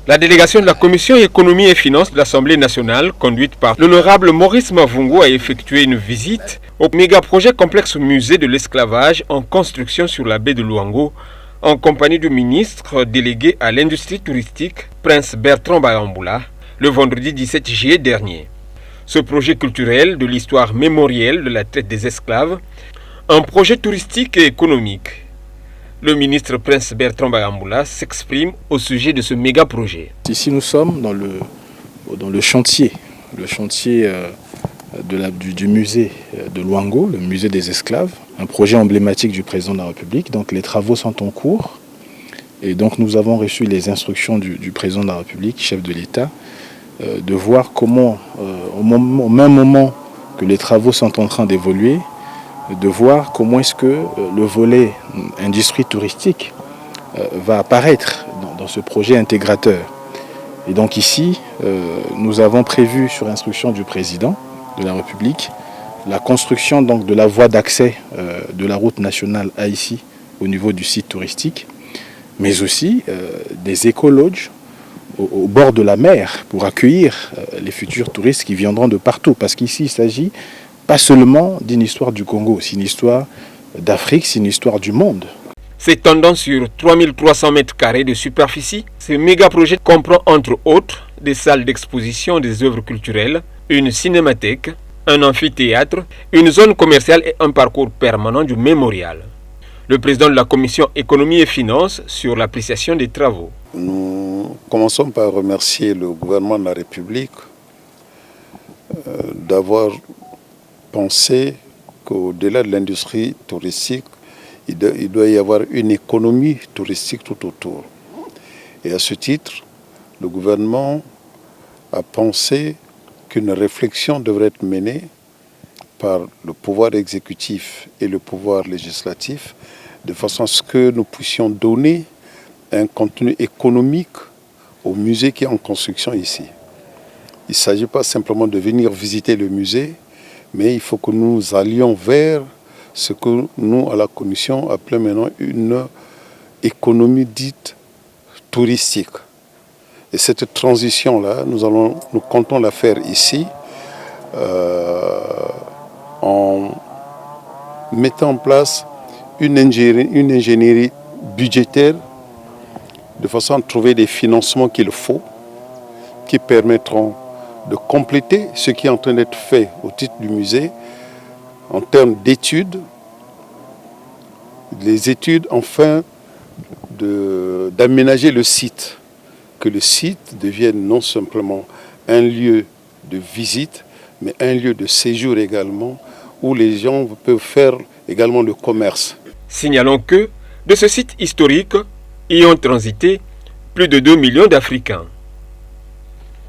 La délégation de la Commission économie et finances de l'Assemblée nationale, conduite par l'honorable Maurice Mavungu, a effectué une visite au méga-projet complexe musée de l'esclavage en construction sur la baie de Luango, en compagnie du ministre délégué à l'industrie touristique, Prince Bertrand Bayambula, le vendredi 17 juillet dernier. Ce projet culturel de l'histoire mémorielle de la traite des esclaves, un projet touristique et économique. Le ministre Prince Bertrand Bayambula s'exprime au sujet de ce méga-projet. Ici nous sommes dans le chantier du musée de Luango, le musée des esclaves, un projet emblématique du président de la République. Donc les travaux sont en cours et donc nous avons reçu les instructions du président de la République, chef de l'État, de voir comment, au même moment que les travaux sont en train d'évoluer, de voir comment est-ce que le volet industrie touristique va apparaître dans ce projet intégrateur. Et donc ici, nous avons prévu, sur instruction du président de la République, la construction donc de la voie d'accès de la route nationale à ici, au niveau du site touristique, mais aussi des éco-lodges au bord de la mer pour accueillir les futurs touristes qui viendront de partout. Parce qu'ici, il s'agit pas seulement d'une histoire du Congo, c'est une histoire d'Afrique, c'est une histoire du monde. S'étendant sur 3300 mètres carrés de superficie, ce méga-projet comprend entre autres des salles d'exposition des œuvres culturelles, une cinémathèque, un amphithéâtre, une zone commerciale et un parcours permanent du mémorial. Le président de la Commission économie et finances sur l'appréciation des travaux. Nous commençons par remercier le gouvernement de la République d'avoir pensé qu'au-delà de l'industrie touristique, il doit y avoir une économie touristique tout autour. Et à ce titre, le gouvernement a pensé qu'une réflexion devrait être menée par le pouvoir exécutif et le pouvoir législatif, de façon à ce que nous puissions donner un contenu économique au musée qui est en construction ici. Il ne s'agit pas simplement de venir visiter le musée, mais il faut que nous allions vers ce que nous, à la Commission, appelons maintenant une économie dite touristique. Et cette transition-là, nous comptons la faire ici en mettant en place une ingénierie budgétaire de façon à trouver des financements qu'il faut, qui permettront de compléter ce qui est en train d'être fait au titre du musée en termes d'études, les études enfin d'aménager le site, que le site devienne non simplement un lieu de visite, mais un lieu de séjour également, où les gens peuvent faire également le commerce. Signalons que de ce site historique y ont transité plus de 2 millions d'Africains.